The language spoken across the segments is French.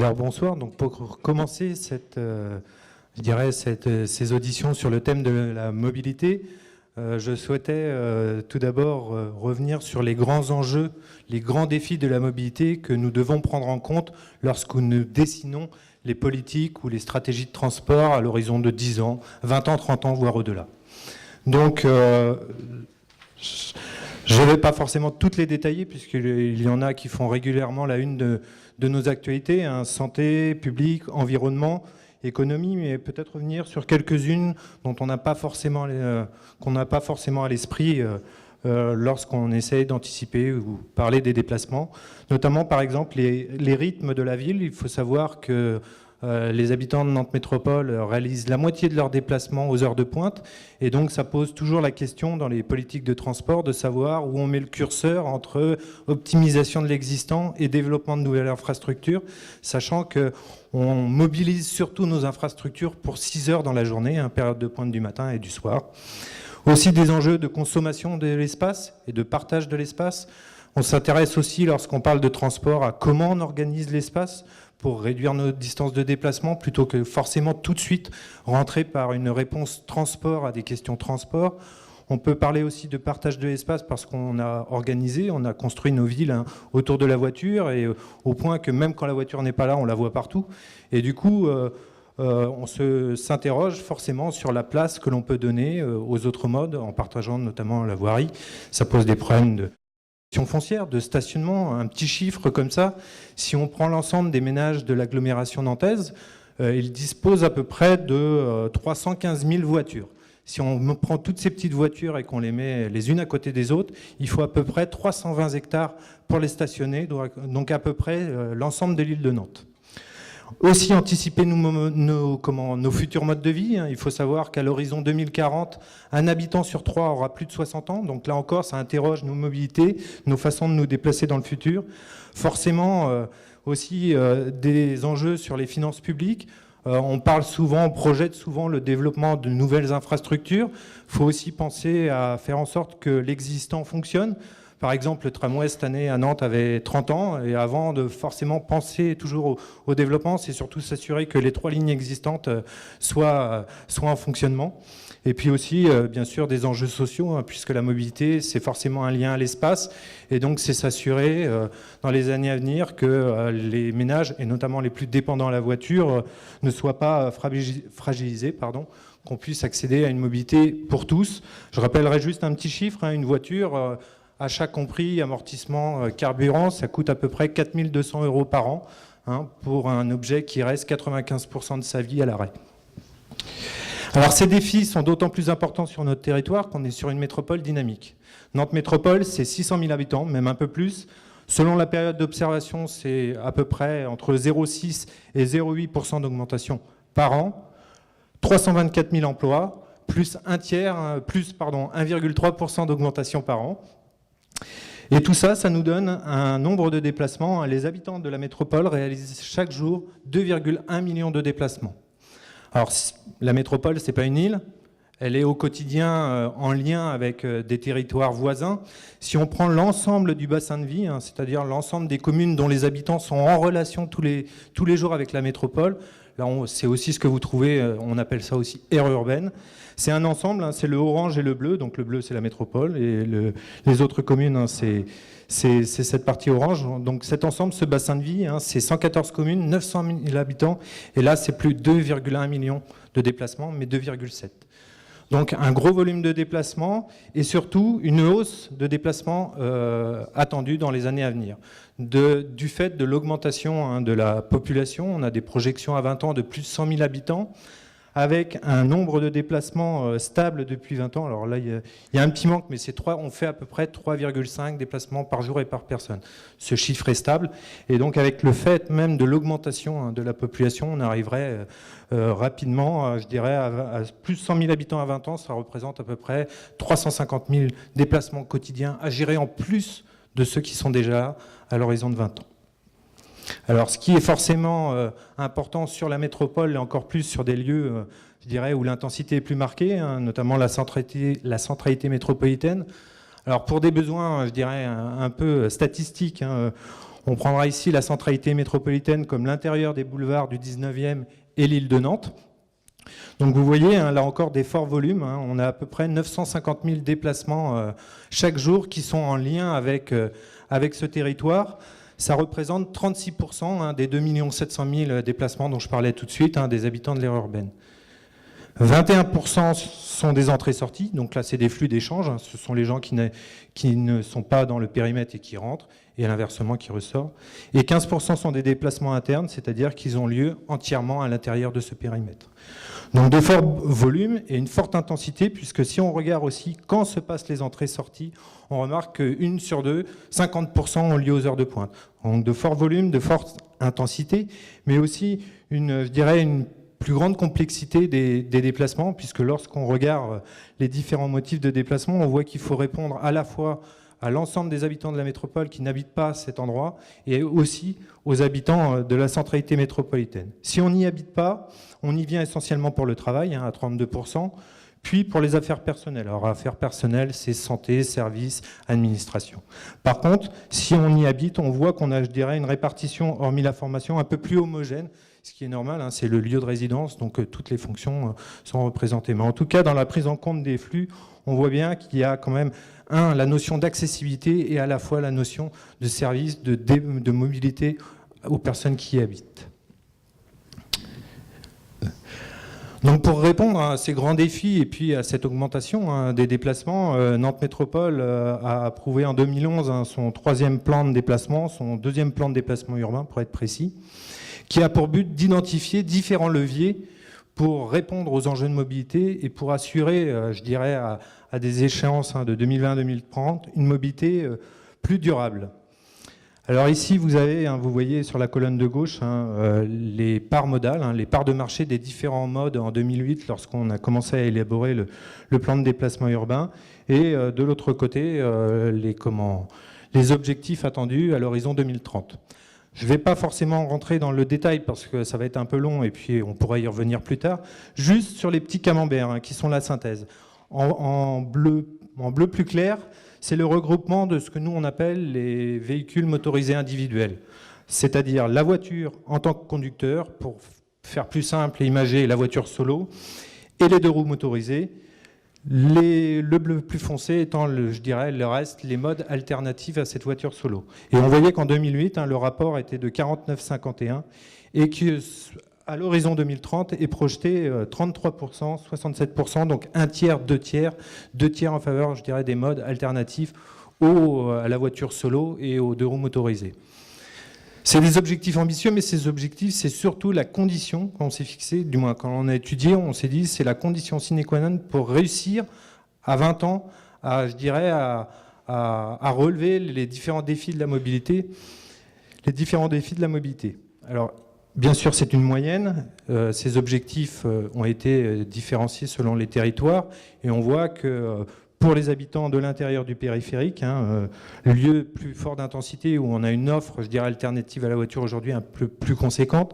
Alors bonsoir, donc pour commencer ces auditions sur le thème de la mobilité, je souhaitais tout d'abord revenir sur les grands enjeux, les grands défis de la mobilité que nous devons prendre en compte lorsque nous dessinons les politiques ou les stratégies de transport à l'horizon de 10 ans, 20 ans, 30 ans, voire au-delà. Donc, je ne vais pas forcément toutes les détailler, puisqu'il y en a qui font régulièrement la une de nos actualités, hein, santé, public, environnement, économie, mais peut-être revenir sur quelques-unes dont on n'a pas forcément, qu'on n'a pas forcément à l'esprit lorsqu'on essaie d'anticiper ou parler des déplacements. Notamment, par exemple, les rythmes de la ville. Il faut savoir que les habitants de Nantes Métropole réalisent la moitié de leurs déplacements aux heures de pointe. Et donc, ça pose toujours la question dans les politiques de transport de savoir où on met le curseur entre optimisation de l'existant et développement de nouvelles infrastructures, sachant qu'on mobilise surtout nos infrastructures pour 6 heures dans la journée, hein, période de pointe du matin et du soir. Aussi des enjeux de consommation de l'espace et de partage de l'espace. On s'intéresse aussi, lorsqu'on parle de transport, à comment on organise l'espace pour réduire nos distances de déplacement, plutôt que forcément tout de suite rentrer par une réponse transport à des questions transport. On peut parler aussi de partage de l'espace parce qu'on a organisé, on a construit nos villes autour de la voiture, et au point que même quand la voiture n'est pas là, on la voit partout. Et du coup, on s'interroge forcément sur la place que l'on peut donner aux autres modes, en partageant notamment la voirie. Ça pose des problèmes de foncière, de stationnement. Un petit chiffre comme ça, si on prend l'ensemble des ménages de l'agglomération nantaise, ils disposent à peu près de 315 000 voitures. Si on prend toutes ces petites voitures et qu'on les met les unes à côté des autres, il faut à peu près 320 hectares pour les stationner, donc à peu près l'ensemble de l'île de Nantes. Aussi anticiper nos futurs modes de vie. Il faut savoir qu'à l'horizon 2040, un habitant sur 3 aura plus de 60 ans. Donc là encore, ça interroge nos mobilités, nos façons de nous déplacer dans le futur. Forcément, aussi des enjeux sur les finances publiques. On projette souvent le développement de nouvelles infrastructures. Il faut aussi penser à faire en sorte que l'existant fonctionne. Par exemple, le tramway cette année à Nantes avait 30 ans, et avant de forcément penser toujours au développement, c'est surtout s'assurer que les 3 lignes existantes soient en fonctionnement. Et puis aussi, bien sûr, des enjeux sociaux, hein, puisque la mobilité, c'est forcément un lien à l'espace. Et donc, c'est s'assurer dans les années à venir que les ménages, et notamment les plus dépendants à la voiture, ne soient pas fragilisés, qu'on puisse accéder à une mobilité pour tous. Je rappellerai juste un petit chiffre, hein, une voiture... achat compris, amortissement, carburant, ça coûte à peu près 4 200 € par an, hein, pour un objet qui reste 95% de sa vie à l'arrêt. Alors ces défis sont d'autant plus importants sur notre territoire qu'on est sur une métropole dynamique. Nantes Métropole, c'est 600 000 habitants, même un peu plus. Selon la période d'observation, c'est à peu près entre 0,6 et 0,8% d'augmentation par an. 324 000 emplois, plus 1,3% d'augmentation par an. Et tout ça, ça nous donne un nombre de déplacements. Les habitants de la métropole réalisent chaque jour 2,1 millions de déplacements. Alors, la métropole, ce n'est pas une île. Elle est au quotidien en lien avec des territoires voisins. Si on prend l'ensemble du bassin de vie, hein, c'est-à-dire l'ensemble des communes dont les habitants sont en relation tous les jours avec la métropole, là, c'est aussi ce que vous trouvez, on appelle ça aussi aire urbaine. C'est un ensemble, hein, c'est le orange et le bleu. Donc le bleu, c'est la métropole, et les autres communes, hein, c'est cette partie orange. Donc cet ensemble, ce bassin de vie, hein, c'est 114 communes, 900 000 habitants. Et là, c'est plus de 2,1 millions de déplacements, mais 2,7. Donc un gros volume de déplacements, et surtout une hausse de déplacements attendue dans les années à venir. Du fait de l'augmentation, hein, de la population, on a des projections à 20 ans de plus de 100 000 habitants, avec un nombre de déplacements stable depuis 20 ans. Alors là, il y a un petit manque, mais on fait à peu près 3,5 déplacements par jour et par personne. Ce chiffre est stable, et donc avec le fait même de l'augmentation, hein, de la population, on arriverait rapidement, je dirais, à plus de 100 000 habitants à 20 ans. Ça représente à peu près 350 000 déplacements quotidiens à gérer, en plus de ceux qui sont déjà là à l'horizon de 20 ans. Alors, ce qui est forcément important sur la métropole, et encore plus sur des lieux, je dirais, où l'intensité est plus marquée, hein, notamment la centralité métropolitaine. Alors, pour des besoins, je dirais, un peu statistiques, hein, On prendra ici la centralité métropolitaine comme l'intérieur des boulevards du 19e et l'île de Nantes. Donc vous voyez, hein, là encore, des forts volumes. Hein. On a à peu près 950 000 déplacements chaque jour qui sont en lien avec ce territoire. Ça représente 36% hein, des 2 700 000 déplacements dont je parlais tout de suite, hein, des habitants de l'aire urbaine. 21% sont des entrées-sorties, donc là c'est des flux d'échange, hein, ce sont les gens qui ne sont pas dans le périmètre et qui rentrent, et l'inversement qui ressort. Et 15% sont des déplacements internes, c'est-à-dire qu'ils ont lieu entièrement à l'intérieur de ce périmètre. Donc de forts volumes et une forte intensité, puisque si on regarde aussi quand se passent les entrées-sorties, on remarque qu'une sur deux, 50% ont lieu aux heures de pointe. Donc de forts volumes, de forte intensité, mais aussi je dirais une plus grande complexité des déplacements, puisque lorsqu'on regarde les différents motifs de déplacement, on voit qu'il faut répondre à la fois à l'ensemble des habitants de la métropole qui n'habitent pas cet endroit et aussi aux habitants de la centralité métropolitaine. Si on n'y habite pas, on y vient essentiellement pour le travail, hein, à 32%, puis pour les affaires personnelles. Alors, affaires personnelles, c'est santé, services, administration. Par contre, si on y habite, on voit qu'on a, je dirais, une répartition, hormis la formation, un peu plus homogène, ce qui est normal, hein, c'est le lieu de résidence, donc toutes les fonctions sont représentées. Mais en tout cas, dans la prise en compte des flux, on voit bien qu'il y a quand même, la notion d'accessibilité et à la fois la notion de service, de mobilité aux personnes qui y habitent. Donc pour répondre à ces grands défis et puis à cette augmentation hein, des déplacements, Nantes Métropole a approuvé en 2011 hein, son 3e plan de déplacement, son 2e plan de déplacement urbain pour être précis, qui a pour but d'identifier différents leviers pour répondre aux enjeux de mobilité et pour assurer, je dirais, à des échéances hein, de 2020-2030, une mobilité plus durable. Alors ici, vous voyez sur la colonne de gauche les parts modales, les parts de marché des différents modes en 2008 lorsqu'on a commencé à élaborer le plan de déplacement urbain et de l'autre côté, les objectifs attendus à l'horizon 2030. Je ne vais pas forcément rentrer dans le détail parce que ça va être un peu long et puis on pourra y revenir plus tard, juste sur les petits camemberts qui sont la synthèse. En bleu plus clair, c'est le regroupement de ce que nous on appelle les véhicules motorisés individuels, c'est-à-dire la voiture en tant que conducteur, pour faire plus simple et imager la voiture solo, et les 2 roues motorisées, le bleu plus foncé étant, je dirais, le reste, les modes alternatifs à cette voiture solo. Et on voyait qu'en 2008, le rapport était de 49-51 et qu'à l'horizon 2030 est projeté 33%, 67%, donc un tiers, 2 tiers en faveur, je dirais, des modes alternatifs à la voiture solo et aux 2 roues motorisées. C'est des objectifs ambitieux, mais ces objectifs, c'est surtout la condition qu'on s'est fixée, du moins quand on a étudié, on s'est dit c'est la condition sine qua non pour réussir à 20 ans, à relever les différents défis de la mobilité. Alors, bien sûr, c'est une moyenne. Ces objectifs ont été différenciés selon les territoires, et on voit que pour les habitants de l'intérieur du périphérique, le lieu plus fort d'intensité où on a une offre, je dirais, alternative à la voiture aujourd'hui un peu plus conséquente,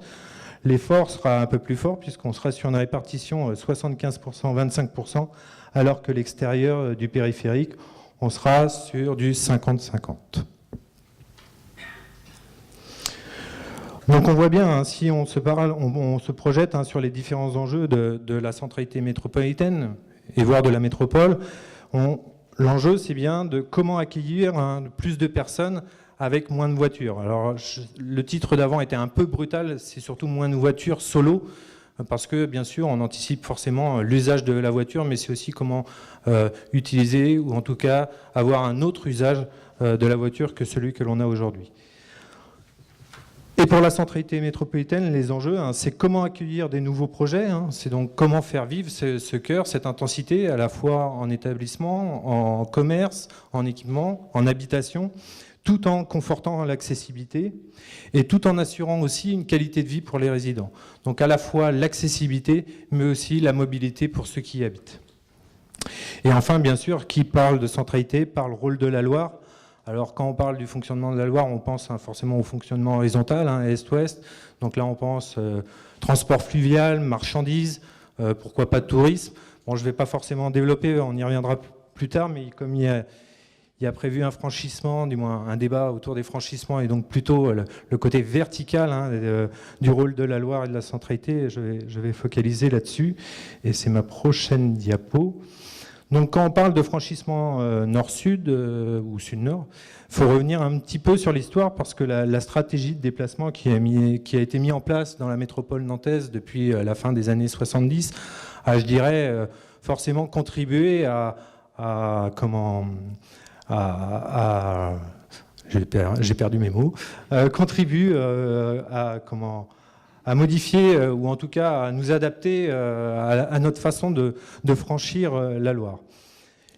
l'effort sera un peu plus fort puisqu'on sera sur une répartition 75%, 25%, alors que l'extérieur du périphérique, on sera sur du 50-50. Donc on voit bien, si on se projette sur les différents enjeux de la centralité métropolitaine et voire de la métropole, l'enjeu, c'est bien de comment accueillir plus de personnes avec moins de voitures. Alors, le titre d'avant était un peu brutal, c'est surtout moins de voitures solo, parce que, bien sûr, on anticipe forcément l'usage de la voiture, mais c'est aussi comment utiliser, ou en tout cas avoir un autre usage de la voiture que celui que l'on a aujourd'hui. Et pour la centralité métropolitaine, les enjeux, c'est comment accueillir des nouveaux projets, c'est donc comment faire vivre ce cœur, cette intensité, à la fois en établissement, en commerce, en équipement, en habitation, tout en confortant l'accessibilité et tout en assurant aussi une qualité de vie pour les résidents. Donc à la fois l'accessibilité, mais aussi la mobilité pour ceux qui y habitent. Et enfin, bien sûr, qui parle de centralité, parle rôle de la Loire. Alors quand on parle du fonctionnement de la Loire, on pense forcément au fonctionnement horizontal, est-ouest. Donc là, on pense transport fluvial, marchandises, pourquoi pas tourisme. Bon, je ne vais pas forcément développer, on y reviendra plus tard, mais comme il Il y a prévu un franchissement, du moins un débat autour des franchissements, et donc plutôt le côté vertical du rôle de la Loire et de la centralité. Je vais focaliser là-dessus, et c'est ma prochaine diapo. Donc quand on parle de franchissement nord-sud ou sud-nord, il faut revenir un petit peu sur l'histoire, parce que la stratégie de déplacement qui a été mise en place dans la métropole nantaise depuis la fin des années 70 a, je dirais, forcément contribué j'ai perdu mes mots, contribue à modifier, ou en tout cas à nous adapter à notre façon de franchir la Loire.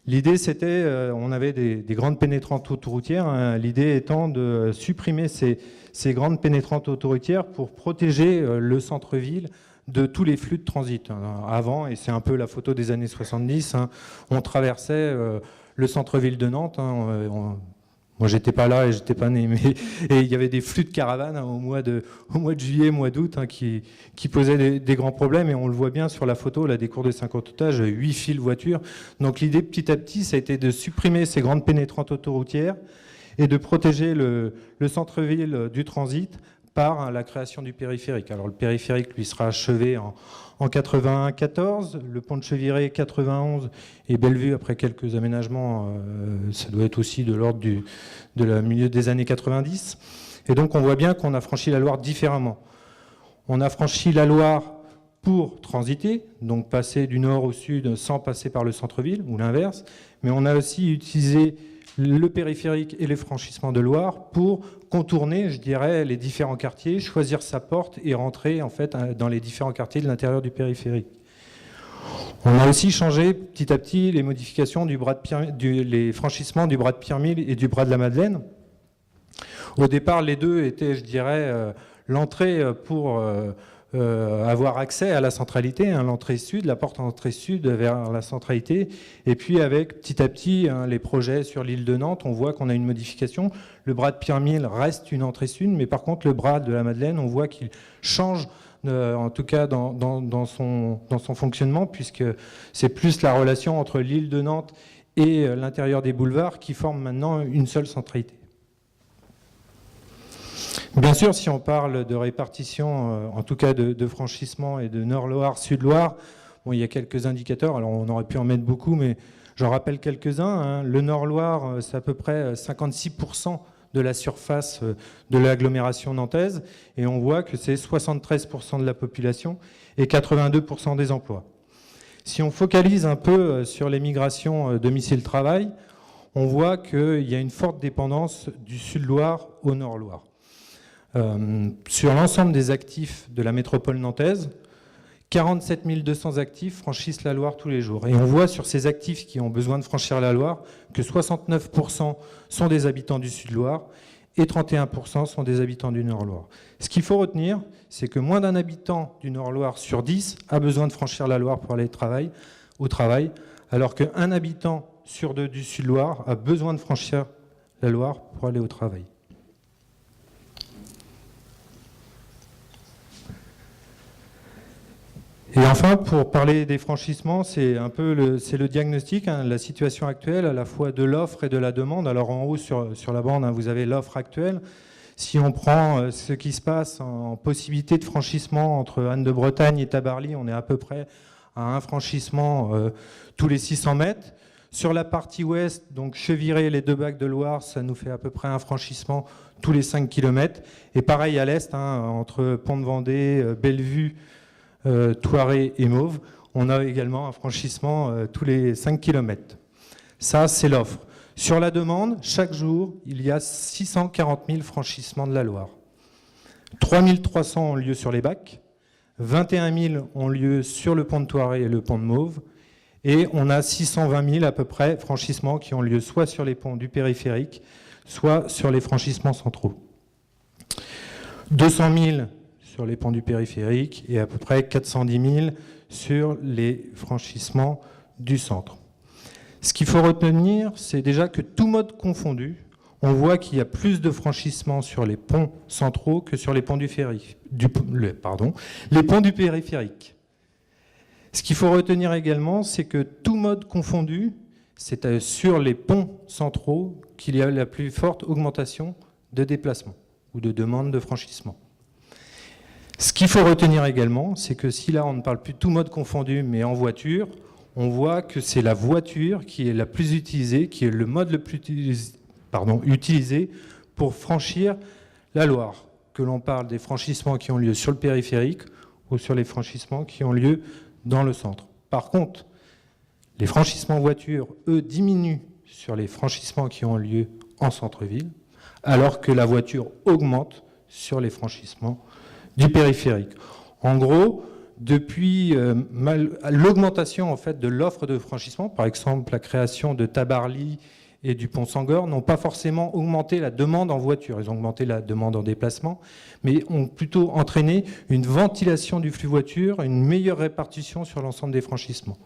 L'idée, c'était, on avait des grandes pénétrantes autoroutières, hein, l'idée étant de supprimer ces grandes pénétrantes autoroutières pour protéger le centre-ville de tous les flux de transit. Avant, et c'est un peu la photo des années 70, hein, on traversait le centre-ville de Nantes. Moi, j'étais pas là et j'étais pas né, mais et il y avait des flux de caravanes au mois de juillet, mois d'août, hein, qui posaient des grands problèmes, et on le voit bien sur la photo là, des cours de 50 otages, 8 fils voitures. Donc l'idée, petit à petit, ça a été de supprimer ces grandes pénétrantes autoroutières et de protéger le centre-ville du transit par la création du périphérique. Alors le périphérique, lui, sera achevé en 94, le pont de Cheviré 91, et Bellevue, après quelques aménagements, ça doit être aussi de l'ordre milieu des années 90. Et donc on voit bien qu'on a franchi la Loire différemment. On a franchi la Loire pour transiter, donc passer du nord au sud sans passer par le centre-ville, ou l'inverse, mais on a aussi utilisé le périphérique et les franchissements de Loire pour contourner, je dirais, les différents quartiers, choisir sa porte et rentrer en fait dans les différents quartiers de l'intérieur du périphérique. On a aussi changé petit à petit les modifications les franchissements du bras de Pierremille et du bras de la Madeleine. Au départ, les deux étaient, je dirais, l'entrée pour avoir accès à la centralité, hein, l'entrée sud, la porte entrée sud vers la centralité. Et puis avec petit à petit les projets sur l'île de Nantes, on voit qu'on a une modification. Le bras de Pierremille reste une entrée sud, mais par contre le bras de la Madeleine, on voit qu'il change, en tout cas dans son fonctionnement, puisque c'est plus la relation entre l'île de Nantes et l'intérieur des boulevards qui forme maintenant une seule centralité. Bien sûr, si on parle de répartition, en tout cas de franchissement et de Nord-Loire, Sud-Loire, bon, il y a quelques indicateurs, alors on aurait pu en mettre beaucoup, mais j'en rappelle quelques-uns. Hein. Le Nord-Loire, c'est à peu près 56% de la surface de l'agglomération nantaise, et on voit que c'est 73% de la population et 82% des emplois. Si on focalise un peu sur les migrations domicile-travail, on voit qu'il y a une forte dépendance du Sud-Loire au Nord-Loire. Sur l'ensemble des actifs de la métropole nantaise, 47 200 actifs franchissent la Loire tous les jours. Et on voit sur ces actifs qui ont besoin de franchir la Loire que 69% sont des habitants du Sud-Loire et 31% sont des habitants du Nord-Loire. Ce qu'il faut retenir, c'est que moins d'un habitant du Nord-Loire sur 10 a besoin de franchir la Loire pour aller au travail, alors qu'un habitant sur 2 du Sud-Loire a besoin de franchir la Loire pour aller au travail. Et enfin, pour parler des franchissements, c'est un peu le diagnostic, hein, la situation actuelle à la fois de l'offre et de la demande. Alors en haut sur la bande, hein, vous avez l'offre actuelle. Si on prend ce qui se passe en possibilité de franchissement entre Anne-de-Bretagne et Tabarly, on est à peu près à un franchissement tous les 600 mètres. Sur la partie ouest, donc Cheviré, les 2 bacs de Loire, ça nous fait à peu près un franchissement tous les 5 km. Et pareil à l'est, hein, entre Pont-de-Vendée, Bellevue, Thoiret et Mauves, on a également un franchissement tous les 5 km. Ça, c'est l'offre. Sur la demande, chaque jour, il y a 640 000 franchissements de la Loire. 3 300 ont lieu sur les bacs, 21 000 ont lieu sur le pont de Thoiret et le pont de Mauves, et on a 620 000 à peu près franchissements qui ont lieu soit sur les ponts du périphérique, soit sur les franchissements centraux. 200 000 sur les ponts du périphérique et à peu près 410 000 sur les franchissements du centre. Ce qu'il faut retenir, c'est déjà que tout mode confondu, on voit qu'il y a plus de franchissements sur les ponts centraux que sur les ponts les ponts du périphérique. Ce qu'il faut retenir également, c'est que tout mode confondu, c'est sur les ponts centraux qu'il y a la plus forte augmentation de déplacement ou de demande de franchissement. Ce qu'il faut retenir également, c'est que si là on ne parle plus de tout mode confondu, mais en voiture, on voit que c'est la voiture qui est la plus utilisée, qui est le mode le plus utilisé pour franchir la Loire, que l'on parle des franchissements qui ont lieu sur le périphérique ou sur les franchissements qui ont lieu dans le centre. Par contre, les franchissements voitures, eux, diminuent sur les franchissements qui ont lieu en centre-ville, alors que la voiture augmente sur les franchissements du périphérique. En gros, depuis l'augmentation en fait, de l'offre de franchissement, par exemple la création de Tabarly et du Pont-Sangor, n'ont pas forcément augmenté la demande en voiture. Ils ont augmenté la demande en déplacement, mais ont plutôt entraîné une ventilation du flux voiture, une meilleure répartition sur l'ensemble des franchissements.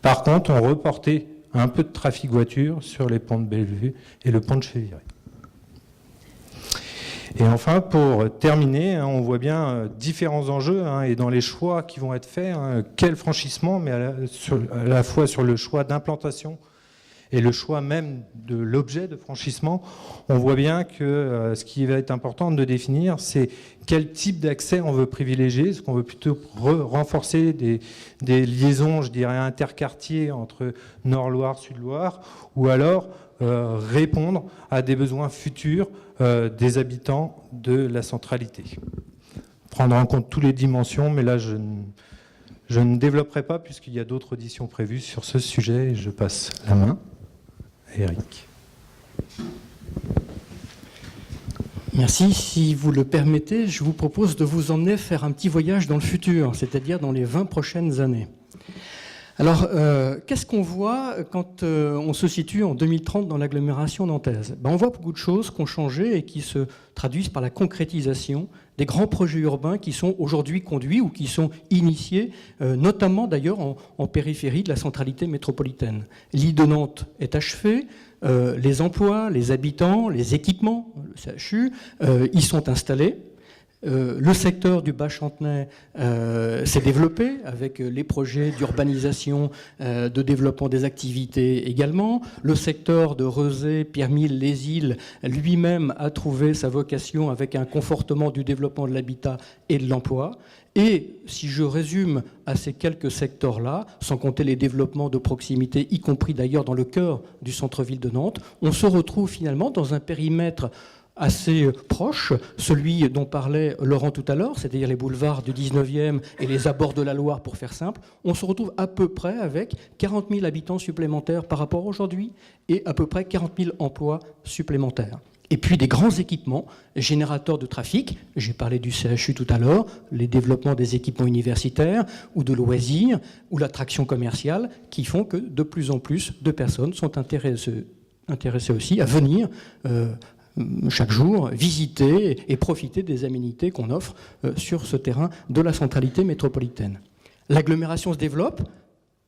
Par contre, on reportait un peu de trafic voiture sur les ponts de Bellevue et le pont de Cheviré. Et enfin, pour terminer, on voit bien différents enjeux et dans les choix qui vont être faits, quel franchissement, mais à la fois sur le choix d'implantation et le choix même de l'objet de franchissement, on voit bien que ce qui va être important de définir, c'est quel type d'accès on veut privilégier. Est-ce qu'on veut plutôt renforcer des liaisons, je dirais, interquartiers entre Nord-Loire, Sud-Loire, ou alors répondre à des besoins futurs des habitants de la centralité. Prendre en compte toutes les dimensions, mais là, je ne développerai pas puisqu'il y a d'autres auditions prévues sur ce sujet. Je passe la main à Eric. Merci. Si vous le permettez, je vous propose de vous emmener faire un petit voyage dans le futur, c'est-à-dire dans les 20 prochaines années. Alors, qu'est-ce qu'on voit quand on se situe en 2030 dans l'agglomération nantaise ? On voit beaucoup de choses qui ont changé et qui se traduisent par la concrétisation des grands projets urbains qui sont aujourd'hui conduits ou qui sont initiés, notamment d'ailleurs en périphérie de la centralité métropolitaine. L'île de Nantes est achevée, les emplois, les habitants, les équipements, le CHU, y sont installés. Le secteur du Bas-Chantenay s'est développé avec les projets d'urbanisation, de développement des activités également. Le secteur de Rezé, Pierremille, les îles, lui-même a trouvé sa vocation avec un confortement du développement de l'habitat et de l'emploi. Et si je résume à ces quelques secteurs-là, sans compter les développements de proximité, y compris d'ailleurs dans le cœur du centre-ville de Nantes, on se retrouve finalement dans un périmètre assez proche, celui dont parlait Laurent tout à l'heure, c'est-à-dire les boulevards du 19e et les abords de la Loire, pour faire simple. On se retrouve à peu près avec 40 000 habitants supplémentaires par rapport à aujourd'hui et à peu près 40 000 emplois supplémentaires. Et puis des grands équipements générateurs de trafic, j'ai parlé du CHU tout à l'heure, les développements des équipements universitaires ou de loisirs ou l'attraction commerciale qui font que de plus en plus de personnes sont intéressées aussi à venir chaque jour, visiter et profiter des aménités qu'on offre sur ce terrain de la centralité métropolitaine. L'agglomération se développe,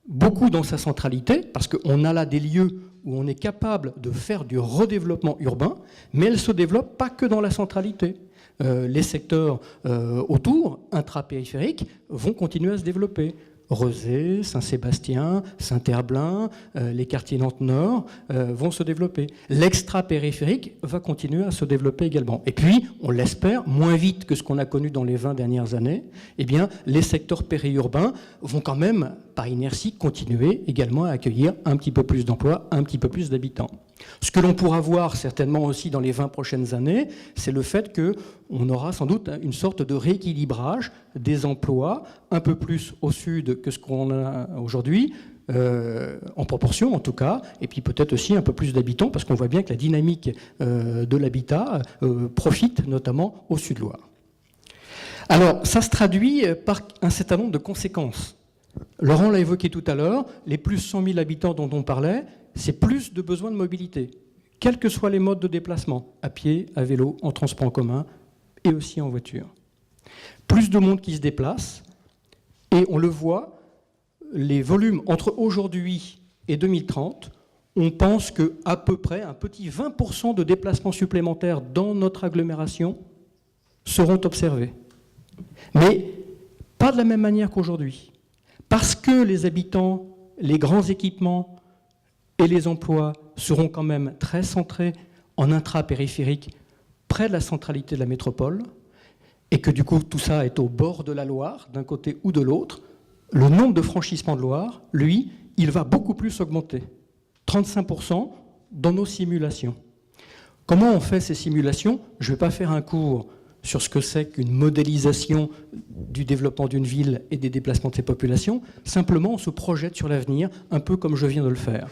beaucoup dans sa centralité, parce qu'on a là des lieux où on est capable de faire du redéveloppement urbain, mais elle ne se développe pas que dans la centralité. Les secteurs autour, intrapériphériques, vont continuer à se développer. Rezé, Saint-Sébastien, Saint-Herblain, les quartiers Nantes-Nord vont se développer. L'extra-périphérique va continuer à se développer également. Et puis, on l'espère, moins vite que ce qu'on a connu dans les 20 dernières années, eh bien, les secteurs périurbains vont quand même, par inertie, continuer également à accueillir un petit peu plus d'emplois, un petit peu plus d'habitants. Ce que l'on pourra voir certainement aussi dans les 20 prochaines années, c'est le fait qu'on aura sans doute une sorte de rééquilibrage des emplois, un peu plus au sud que ce qu'on a aujourd'hui, en proportion en tout cas, et puis peut-être aussi un peu plus d'habitants, parce qu'on voit bien que la dynamique de l'habitat profite notamment au Sud-Loire. Alors, ça se traduit par un certain nombre de conséquences. Laurent l'a évoqué tout à l'heure, les plus 100 000 habitants dont on parlait, c'est plus de besoins de mobilité, quels que soient les modes de déplacement, à pied, à vélo, en transport en commun et aussi en voiture. Plus de monde qui se déplace, et on le voit, les volumes entre aujourd'hui et 2030, on pense qu'à peu près un petit 20% de déplacements supplémentaires dans notre agglomération seront observés. Mais pas de la même manière qu'aujourd'hui. Parce que les habitants, les grands équipements, et les emplois seront quand même très centrés en intra-périphérique, près de la centralité de la métropole, et que du coup tout ça est au bord de la Loire, d'un côté ou de l'autre, le nombre de franchissements de Loire, lui, il va beaucoup plus augmenter. 35% dans nos simulations. Comment on fait ces simulations? Je ne vais pas faire un cours sur ce que c'est qu'une modélisation du développement d'une ville et des déplacements de ses populations. Simplement, on se projette sur l'avenir, un peu comme je viens de le faire.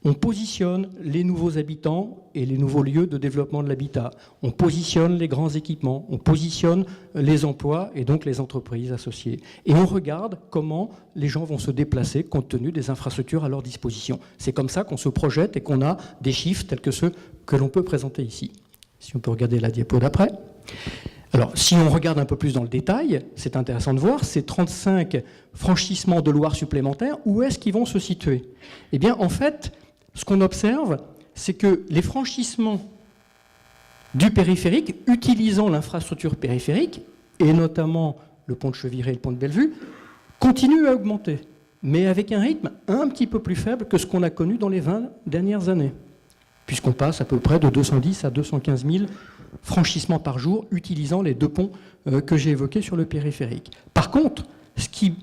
On positionne les nouveaux habitants et les nouveaux lieux de développement de l'habitat. On positionne les grands équipements, on positionne les emplois et donc les entreprises associées. Et on regarde comment les gens vont se déplacer compte tenu des infrastructures à leur disposition. C'est comme ça qu'on se projette et qu'on a des chiffres tels que ceux que l'on peut présenter ici. Si on peut regarder la diapo d'après. Alors, si on regarde un peu plus dans le détail, c'est intéressant de voir ces 35 franchissements de Loire supplémentaires, où est-ce qu'ils vont se situer? Eh bien, en fait, ce qu'on observe, c'est que les franchissements du périphérique, utilisant l'infrastructure périphérique, et notamment le pont de Cheviré et le pont de Bellevue, continuent à augmenter, mais avec un rythme un petit peu plus faible que ce qu'on a connu dans les 20 dernières années, puisqu'on passe à peu près de 210 à 215 000 franchissements par jour, utilisant les deux ponts que j'ai évoqués sur le périphérique. Par contre, ce qui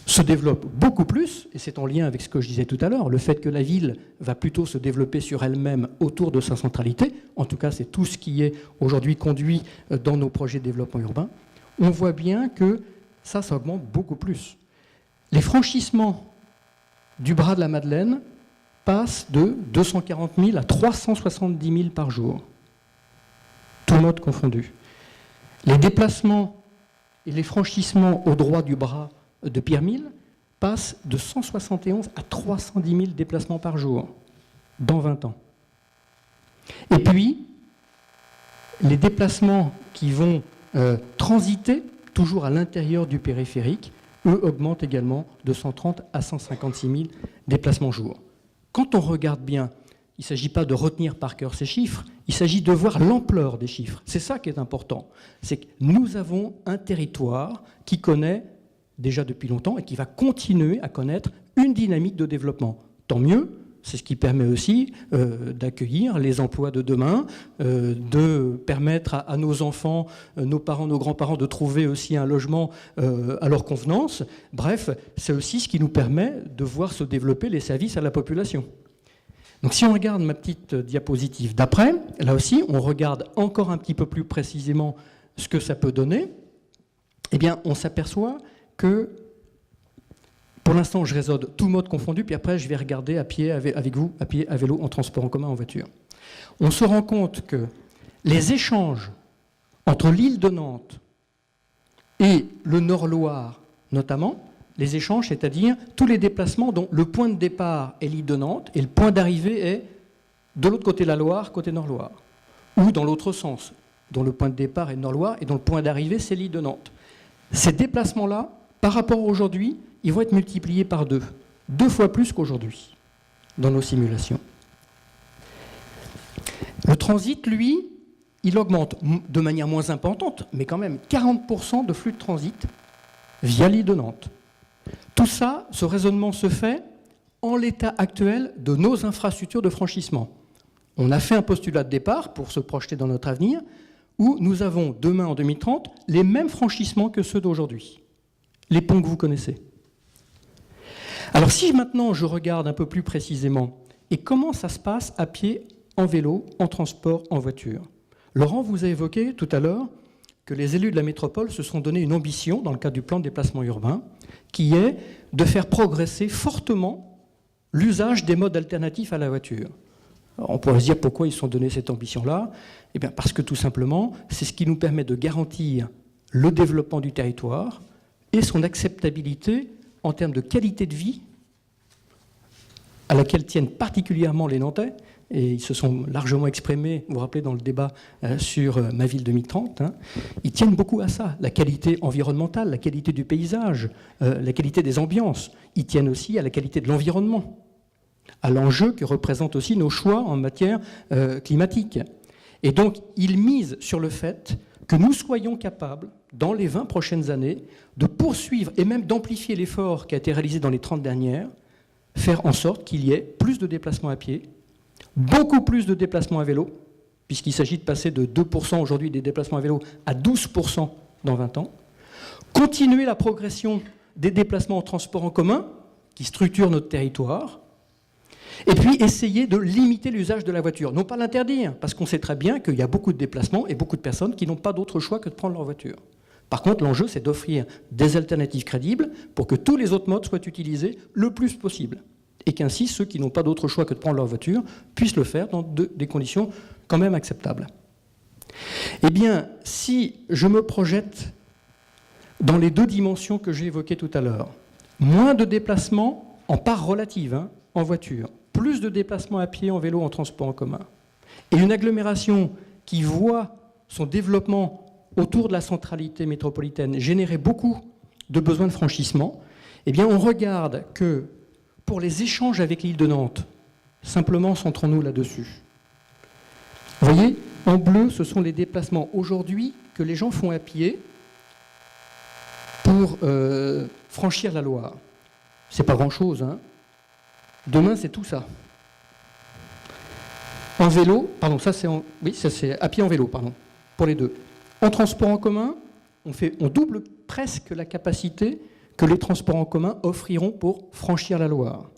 se développe beaucoup plus, et c'est en lien avec ce que je disais tout à l'heure, le fait que la ville va plutôt se développer sur elle-même autour de sa centralité, en tout cas c'est tout ce qui est aujourd'hui conduit dans nos projets de développement urbain, on voit bien que ça augmente beaucoup plus. Les franchissements du bras de la Madeleine passent de 240 000 à 370 000 par jour, tout mode confondu. Les déplacements et les franchissements au droit du bras de Pierre-Mille passent de 171 à 310 000 déplacements par jour dans 20 ans. Et puis, les déplacements qui vont transiter, toujours à l'intérieur du périphérique, eux augmentent également de 130 à 156 000 déplacements jour. Quand on regarde bien, il ne s'agit pas de retenir par cœur ces chiffres, il s'agit de voir l'ampleur des chiffres. C'est ça qui est important. C'est que nous avons un territoire qui connaît déjà depuis longtemps et qui va continuer à connaître une dynamique de développement. Tant mieux, c'est ce qui permet aussi d'accueillir les emplois de demain, de permettre à nos enfants, nos parents, nos grands-parents de trouver aussi un logement à leur convenance. Bref, c'est aussi ce qui nous permet de voir se développer les services à la population. Donc si on regarde ma petite diapositive d'après, là aussi, on regarde encore un petit peu plus précisément ce que ça peut donner, eh bien, on s'aperçoit que, pour l'instant, je raisonne tout mode confondu, puis après, je vais regarder à pied avec vous, à pied, à vélo, en transport en commun, en voiture. On se rend compte que les échanges entre l'île de Nantes et le Nord-Loire, notamment, les échanges, c'est-à-dire tous les déplacements dont le point de départ est l'île de Nantes et le point d'arrivée est de l'autre côté de la Loire, côté Nord-Loire, ou dans l'autre sens, dont le point de départ est Nord-Loire et dont le point d'arrivée, c'est l'île de Nantes. Ces déplacements-là, par rapport à aujourd'hui, ils vont être multipliés par 2 fois plus qu'aujourd'hui, dans nos simulations. Le transit, lui, il augmente de manière moins importante, mais quand même 40% de flux de transit via l'île de Nantes. Tout ça, ce raisonnement se fait en l'état actuel de nos infrastructures de franchissement. On a fait un postulat de départ pour se projeter dans notre avenir, où nous avons demain, en 2030, les mêmes franchissements que ceux d'aujourd'hui. Les ponts que vous connaissez. Alors si maintenant je regarde un peu plus précisément, et comment ça se passe à pied, en vélo, en transport, en voiture. Laurent vous a évoqué tout à l'heure que les élus de la métropole se sont donné une ambition, dans le cadre du plan de déplacement urbain, qui est de faire progresser fortement l'usage des modes alternatifs à la voiture. Alors on pourrait se dire pourquoi ils se sont donné cette ambition-là. Eh bien parce que tout simplement, c'est ce qui nous permet de garantir le développement du territoire et son acceptabilité en termes de qualité de vie, à laquelle tiennent particulièrement les Nantais, et ils se sont largement exprimés, vous vous rappelez, dans le débat sur Ma Ville 2030, ils tiennent beaucoup à ça, la qualité environnementale, la qualité du paysage, la qualité des ambiances. Ils tiennent aussi à la qualité de l'environnement, à l'enjeu que représentent aussi nos choix en matière climatique. Et donc, ils misent sur le fait que nous soyons capables, dans les 20 prochaines années, de poursuivre et même d'amplifier l'effort qui a été réalisé dans les 30 dernières, faire en sorte qu'il y ait plus de déplacements à pied, beaucoup plus de déplacements à vélo, puisqu'il s'agit de passer de 2% aujourd'hui des déplacements à vélo à 12% dans 20 ans, continuer la progression des déplacements en transport en commun, qui structurent notre territoire, et puis essayer de limiter l'usage de la voiture. Non pas l'interdire, parce qu'on sait très bien qu'il y a beaucoup de déplacements et beaucoup de personnes qui n'ont pas d'autre choix que de prendre leur voiture. Par contre, l'enjeu, c'est d'offrir des alternatives crédibles pour que tous les autres modes soient utilisés le plus possible. Et qu'ainsi, ceux qui n'ont pas d'autre choix que de prendre leur voiture puissent le faire dans des conditions quand même acceptables. Eh bien, si je me projette dans les 2 dimensions que j'ai évoquées tout à l'heure, moins de déplacements en part relative, en voiture, plus de déplacements à pied, en vélo, en transport en commun, et une agglomération qui voit son développement autour de la centralité métropolitaine générer beaucoup de besoins de franchissement, eh bien on regarde que pour les échanges avec l'île de Nantes, simplement centrons-nous là-dessus. Vous voyez, en bleu, ce sont les déplacements aujourd'hui que les gens font à pied pour franchir la Loire. C'est pas grand-chose, hein. Demain, c'est tout ça. En vélo, pardon, ça c'est à pied en vélo, pardon, pour les 2. En transport en commun, on double presque la capacité que les transports en commun offriront pour franchir la Loire.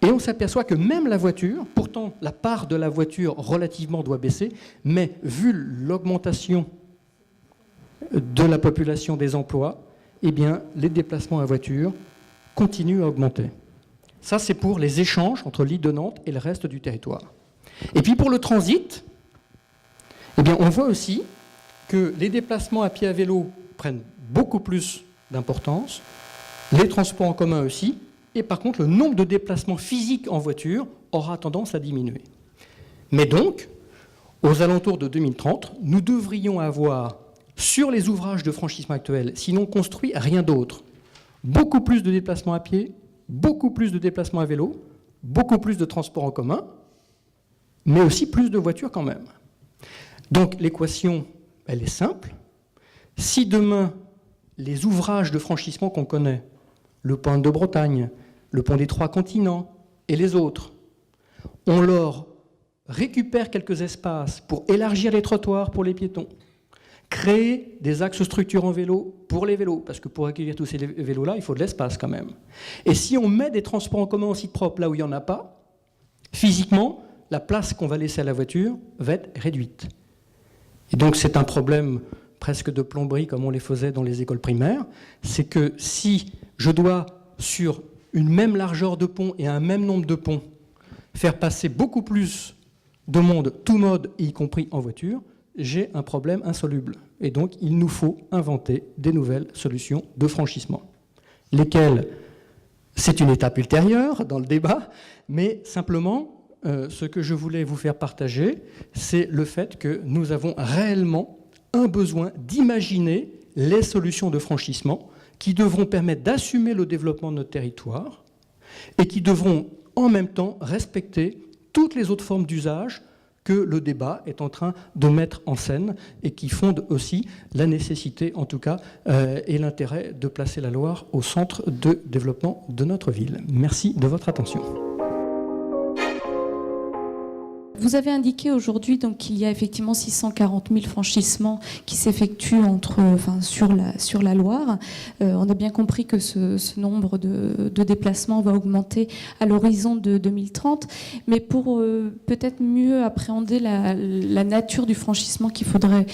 Et on s'aperçoit que même la voiture, pourtant la part de la voiture relativement doit baisser, mais vu l'augmentation de la population des emplois, eh bien les déplacements à voiture continuent à augmenter. Ça, c'est pour les échanges entre l'île de Nantes et le reste du territoire. Et puis pour le transit, eh bien, on voit aussi que les déplacements à pied à vélo prennent beaucoup plus d'importance, les transports en commun aussi, et par contre, le nombre de déplacements physiques en voiture aura tendance à diminuer. Mais donc, aux alentours de 2030, nous devrions avoir, sur les ouvrages de franchissement actuels, sinon construit rien d'autre, beaucoup plus de déplacements à pied, beaucoup plus de déplacements à vélo, beaucoup plus de transports en commun, mais aussi plus de voitures quand même. Donc l'équation, elle est simple. Si demain, les ouvrages de franchissement qu'on connaît, le pont de Bretagne, le pont des 3 continents et les autres, on leur récupère quelques espaces pour élargir les trottoirs pour les piétons, créer des axes structurants vélo pour les vélos, parce que pour accueillir tous ces vélos-là, il faut de l'espace quand même. Et si on met des transports en commun en site propre là où il n'y en a pas, physiquement, la place qu'on va laisser à la voiture va être réduite. Et donc c'est un problème presque de plomberie comme on les faisait dans les écoles primaires, c'est que si je dois, sur une même largeur de pont et un même nombre de ponts, faire passer beaucoup plus de monde, tout mode, y compris en voiture, j'ai un problème insoluble. Et donc il nous faut inventer des nouvelles solutions de franchissement. Lesquelles, c'est une étape ultérieure dans le débat, mais simplement, ce que je voulais vous faire partager, c'est le fait que nous avons réellement un besoin d'imaginer les solutions de franchissement qui devront permettre d'assumer le développement de notre territoire et qui devront en même temps respecter toutes les autres formes d'usage que le débat est en train de mettre en scène et qui fondent aussi la nécessité, en tout cas, et l'intérêt de placer la Loire au centre de développement de notre ville. Merci de votre attention. Vous avez indiqué aujourd'hui qu'il y a effectivement 640 000 franchissements qui s'effectuent sur la Loire. On a bien compris que ce nombre de déplacements va augmenter à l'horizon de 2030. Mais pour peut-être mieux appréhender la nature du franchissement qu'il faudrait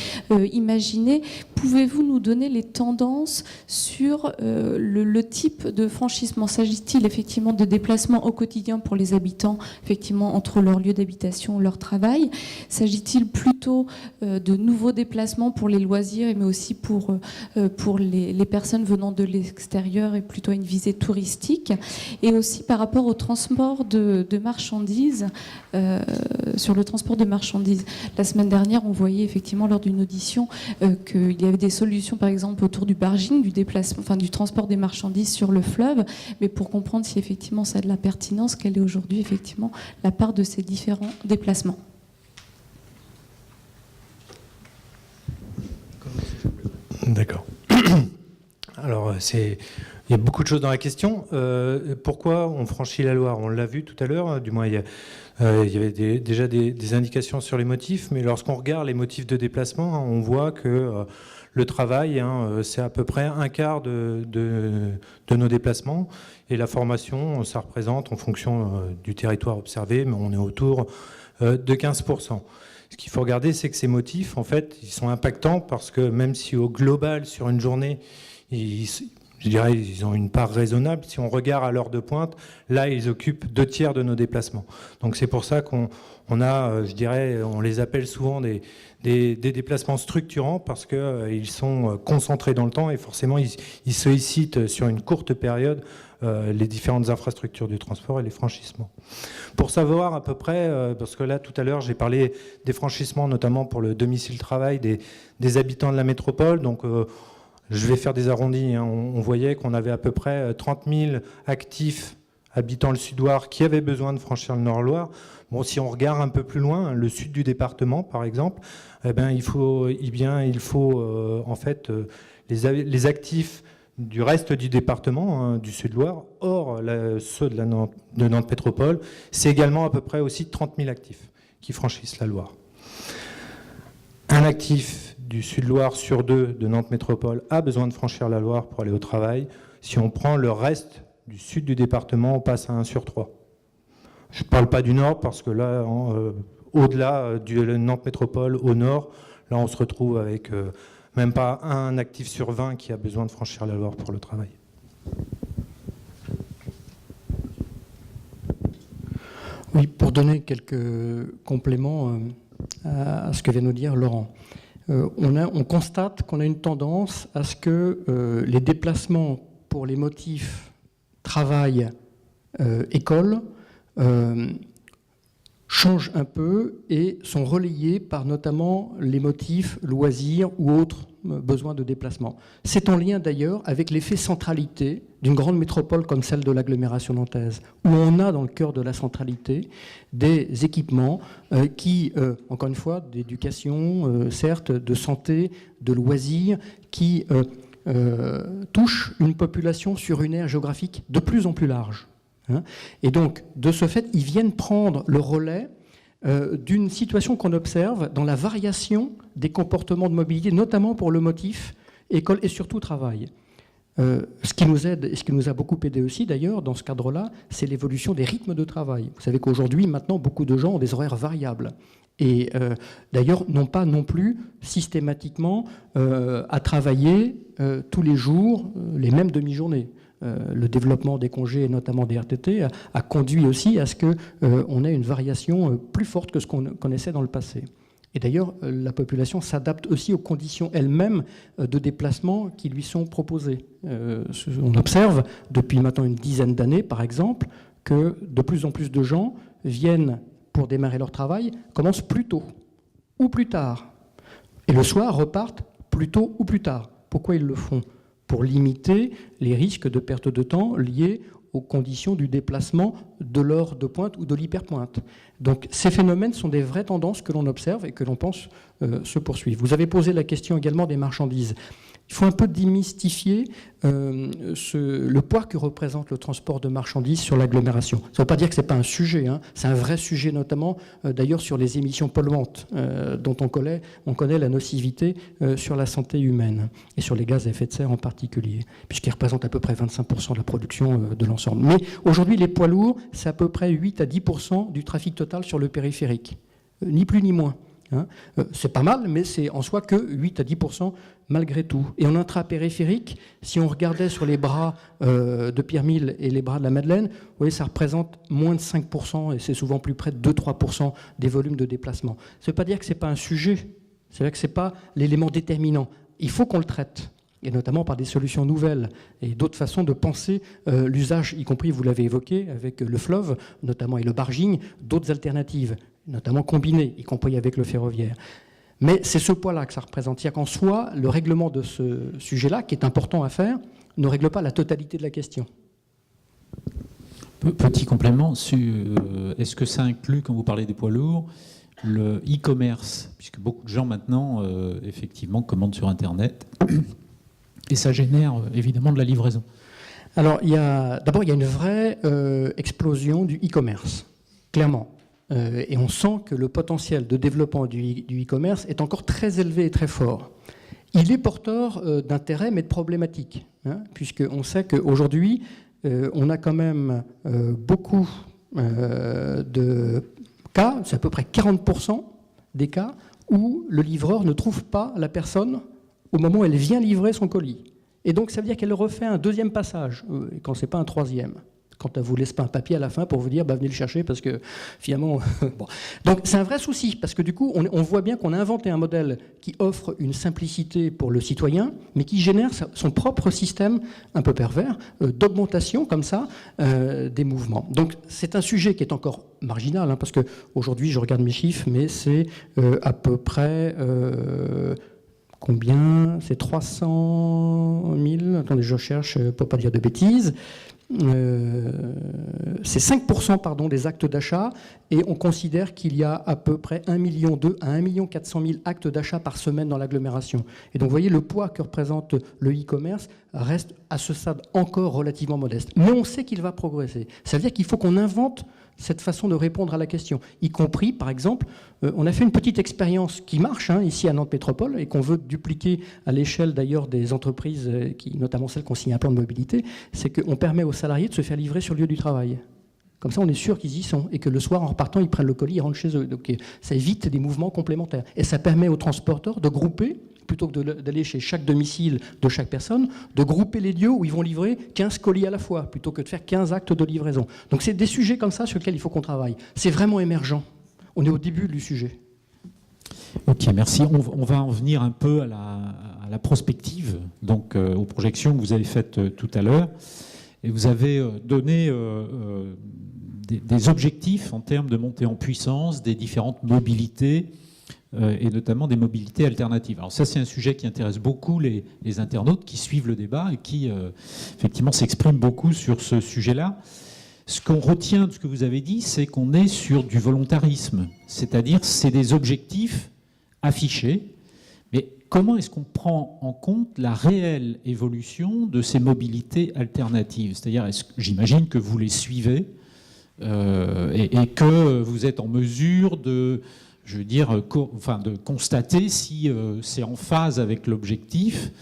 imaginer, pouvez-vous nous donner les tendances sur le type de franchissement? S'agit-il effectivement de déplacements au quotidien pour les habitants, effectivement entre leur lieu d'habitation, leur travail? S'agit-il plutôt de nouveaux déplacements pour les loisirs, mais aussi pour les personnes venant de l'extérieur et plutôt une visée touristique? Et aussi par rapport au transport de marchandises, sur le transport de marchandises. La semaine dernière, on voyait effectivement lors d'une audition qu'il y avait des solutions, par exemple, autour du barging, du transport des marchandises sur le fleuve. Mais pour comprendre si effectivement ça a de la pertinence, quelle est aujourd'hui effectivement la part de ces différents déplacements? D'accord. Alors, c'est Il y a beaucoup de choses dans la question. Pourquoi on franchit la Loire? On l'a vu tout à l'heure, du moins il y avait déjà des indications sur les motifs, mais lorsqu'on regarde les motifs de déplacement, on voit que le travail, c'est à peu près un quart de nos déplacements, et la formation, ça représente, en fonction du territoire observé, mais on est autour de 15%. Ce qu'il faut regarder, c'est que ces motifs, en fait, ils sont impactants parce que même si au global, sur une journée, je dirais ils ont une part raisonnable, si on regarde à l'heure de pointe, là, ils occupent 2/3 de nos déplacements. Donc c'est pour ça qu'on a, je dirais, on les appelle souvent des déplacements structurants parce qu'ils sont concentrés dans le temps et forcément, ils sollicitent sur une courte période les différentes infrastructures du transport et les franchissements. Pour savoir à peu près, parce que là tout à l'heure j'ai parlé des franchissements notamment pour le domicile-travail des habitants de la métropole, donc je vais faire des arrondis, on voyait qu'on avait à peu près 30 000 actifs habitant le Sud-Loire qui avaient besoin de franchir le Nord-Loire. Bon, si on regarde un peu plus loin, le sud du département par exemple, il faut en fait les actifs du reste du département, du Sud-Loire, hors ceux de Nantes Métropole, c'est également à peu près aussi 30 000 actifs qui franchissent la Loire. Un actif du Sud-Loire sur 2 de Nantes Métropole a besoin de franchir la Loire pour aller au travail. Si on prend le reste du sud du département, on passe à 1 sur 3. Je ne parle pas du Nord parce que là, au-delà du Nantes Métropole, au Nord, là on se retrouve avec même pas un actif sur 20 qui a besoin de franchir la Loire pour le travail. Oui, pour donner quelques compléments à ce que vient nous dire Laurent. On constate qu'on a une tendance à ce que les déplacements pour les motifs travail, école changent un peu et sont relayés par notamment les motifs loisirs ou autres besoins de déplacement. C'est en lien d'ailleurs avec l'effet centralité d'une grande métropole comme celle de l'agglomération nantaise, où on a dans le cœur de la centralité des équipements qui, encore une fois, d'éducation, certes, de santé, de loisirs, qui touchent une population sur une aire géographique de plus en plus large. Et donc, de ce fait, ils viennent prendre le relais d'une situation qu'on observe dans la variation des comportements de mobilité, notamment pour le motif école et surtout travail. Ce qui nous aide et ce qui nous a beaucoup aidé aussi d'ailleurs dans ce cadre-là, c'est l'évolution des rythmes de travail. Vous savez qu'aujourd'hui, maintenant, beaucoup de gens ont des horaires variables. Et d'ailleurs, n'ont pas non plus systématiquement à travailler tous les jours les mêmes demi-journées. Le développement des congés, et notamment des RTT, a conduit aussi à ce qu'on ait une variation plus forte que ce qu'on connaissait dans le passé. Et d'ailleurs, la population s'adapte aussi aux conditions elles-mêmes de déplacement qui lui sont proposées. On observe depuis maintenant une dizaine d'années, par exemple, que de plus en plus de gens viennent pour démarrer leur travail, commencent plus tôt ou plus tard. Et le soir, repartent plus tôt ou plus tard. Pourquoi ils le font ? Pour limiter les risques de perte de temps liés aux conditions du déplacement de l'heure de pointe ou de l'hyperpointe. Donc ces phénomènes sont des vraies tendances que l'on observe et que l'on pense se poursuivre. Vous avez posé la question également des marchandises. Il faut un peu démystifier le poids que représente le transport de marchandises sur l'agglomération. Ça ne veut pas dire que ce n'est pas un sujet, c'est un vrai sujet notamment d'ailleurs sur les émissions polluantes dont on connaît la nocivité sur la santé humaine et sur les gaz à effet de serre en particulier, puisqu'ils représentent à peu près 25% de la production de l'ensemble. Mais aujourd'hui, les poids lourds, c'est à peu près 8 à 10% du trafic total sur le périphérique, ni plus ni moins. C'est pas mal, mais c'est en soi que 8 à 10% malgré tout. Et en intrapériphérique, si on regardait sur les bras de Pierre-Mille et les bras de la Madeleine, vous voyez, ça représente moins de 5%, et c'est souvent plus près de 2-3% des volumes de déplacement. Ça ne veut pas dire que ce n'est pas un sujet, c'est vrai que ce n'est pas l'élément déterminant. Il faut qu'on le traite, et notamment par des solutions nouvelles et d'autres façons de penser l'usage, y compris, vous l'avez évoqué, avec le fleuve, notamment, et le barging, d'autres alternatives, notamment combinées, y compris avec le ferroviaire. Mais c'est ce poids-là que ça représente. C'est-à-dire qu'en soi, le règlement de ce sujet-là, qui est important à faire, ne règle pas la totalité de la question. Petit complément, est-ce que ça inclut, quand vous parlez des poids lourds, le e-commerce, puisque beaucoup de gens maintenant, effectivement, commandent sur Internet, et ça génère évidemment de la livraison. Alors, d'abord, il y a une vraie explosion du e-commerce, clairement. Et on sent que le potentiel de développement du e-commerce est encore très élevé et très fort. Il est porteur d'intérêts, mais de problématiques, hein, puisqu'on sait qu'aujourd'hui, on a quand même beaucoup de cas, c'est à peu près 40% des cas, où le livreur ne trouve pas la personne au moment où elle vient livrer son colis. Et donc, ça veut dire qu'elle refait un deuxième passage, quand ce n'est pas un troisième. Quand elle ne vous laisse pas un papier à la fin pour vous dire venez le chercher parce que finalement... bon. Donc c'est un vrai souci parce que du coup on voit bien qu'on a inventé un modèle qui offre une simplicité pour le citoyen mais qui génère son propre système un peu pervers d'augmentation comme ça des mouvements. Donc c'est un sujet qui est encore marginal hein, parce qu'aujourd'hui je regarde mes chiffres mais c'est à peu près... combien? C'est 300 000. Attendez, je cherche pour ne pas dire de bêtises. C'est 5% pardon, des actes d'achat et on considère qu'il y a à peu près 1,2 million à 1,4 million actes d'achat par semaine dans l'agglomération. Et donc vous voyez, le poids que représente le e-commerce reste à ce stade encore relativement modeste. Mais on sait qu'il va progresser. Ça veut dire qu'il faut qu'on invente cette façon de répondre à la question, y compris, par exemple, on a fait une petite expérience qui marche hein, ici à Nantes Métropole et qu'on veut dupliquer à l'échelle d'ailleurs des entreprises, notamment celles qui ont signé un plan de mobilité, c'est qu'on permet aux salariés de se faire livrer sur le lieu du travail. Comme ça, on est sûr qu'ils y sont et que le soir, en repartant, ils prennent le colis, ils rentrent chez eux. Donc ça évite des mouvements complémentaires. Et ça permet aux transporteurs de grouper, plutôt que d'aller chez chaque domicile de chaque personne, de grouper les lieux où ils vont livrer 15 colis à la fois, plutôt que de faire 15 actes de livraison. Donc c'est des sujets comme ça sur lesquels il faut qu'on travaille. C'est vraiment émergent. On est au début du sujet. Ok, merci. On va en venir un peu à la prospective, donc aux projections que vous avez faites tout à l'heure. Et vous avez donné des objectifs en termes de montée en puissance des différentes mobilités, et notamment des mobilités alternatives. Alors ça, c'est un sujet qui intéresse beaucoup les internautes qui suivent le débat et qui, effectivement, s'expriment beaucoup sur ce sujet-là. Ce qu'on retient de ce que vous avez dit, c'est qu'on est sur du volontarisme, c'est-à-dire c'est des objectifs affichés, mais comment est-ce qu'on prend en compte la réelle évolution de ces mobilités alternatives? C'est-à-dire, j'imagine que vous les suivez et que vous êtes en mesure de... je veux dire, de constater si c'est en phase avec l'objectif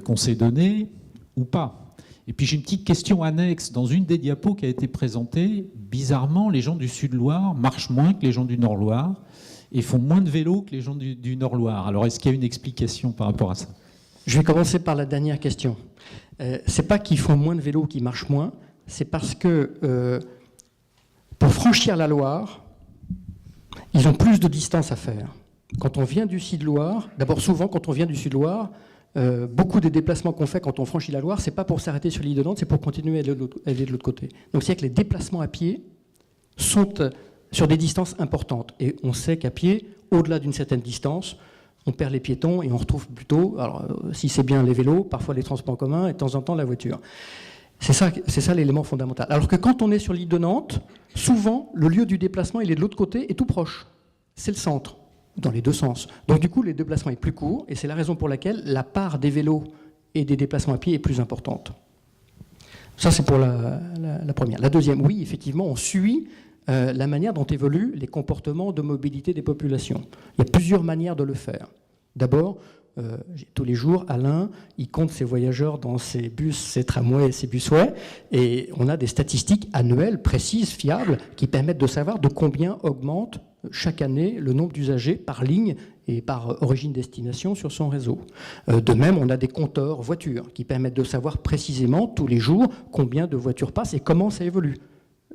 qu'on s'est donné ou pas. Et puis j'ai une petite question annexe. Dans une des diapos qui a été présentée, bizarrement, les gens du Sud-Loire marchent moins que les gens du Nord-Loire et font moins de vélo que les gens du Nord-Loire. Alors est-ce qu'il y a une explication par rapport à ça? Je vais commencer par la dernière question. C'est pas qu'ils font moins de vélo ou qu'ils marchent moins, c'est parce que pour franchir la Loire, ils ont plus de distance à faire. Quand on vient du Sud-Loire, d'abord souvent quand on vient du Sud-Loire, beaucoup des déplacements qu'on fait quand on franchit la Loire, c'est pas pour s'arrêter sur l'île de Nantes, c'est pour continuer à aller de l'autre côté. Donc c'est-à-dire que les déplacements à pied sont sur des distances importantes. Et on sait qu'à pied, au-delà d'une certaine distance, on perd les piétons et on retrouve plutôt, alors si c'est bien les vélos, parfois les transports en commun et de temps en temps la voiture. C'est ça l'élément fondamental. Alors que quand on est sur l'île de Nantes, souvent le lieu du déplacement il est de l'autre côté et tout proche. C'est le centre, dans les deux sens. Donc du coup le déplacement est plus court et c'est la raison pour laquelle la part des vélos et des déplacements à pied est plus importante. Ça c'est pour la première. La deuxième, oui, effectivement, on suit la manière dont évoluent les comportements de mobilité des populations. Il y a plusieurs manières de le faire. D'abord, tous les jours, Alain, il compte ses voyageurs dans ses bus, ses tramways et ses busways, et on a des statistiques annuelles, précises, fiables, qui permettent de savoir de combien augmente chaque année le nombre d'usagers par ligne et par origine-destination sur son réseau. De même, on a des compteurs voitures qui permettent de savoir précisément tous les jours combien de voitures passent et comment ça évolue.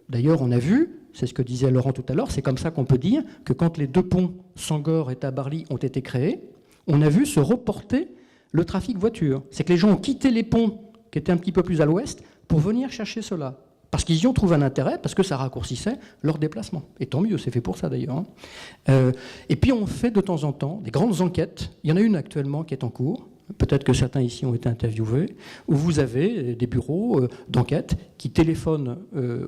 D'ailleurs, on a vu, c'est ce que disait Laurent tout à l'heure, c'est comme ça qu'on peut dire que quand les deux ponts Sangor et Tabarly ont été créés, on a vu se reporter le trafic voiture. C'est que les gens ont quitté les ponts qui étaient un petit peu plus à l'ouest pour venir chercher cela. Parce qu'ils y ont trouvé un intérêt, parce que ça raccourcissait leur déplacement. Et tant mieux, c'est fait pour ça d'ailleurs. Et puis on fait de temps en temps des grandes enquêtes. Il y en a une actuellement qui est en cours. Peut-être que certains ici ont été interviewés, où vous avez des bureaux d'enquête qui téléphonent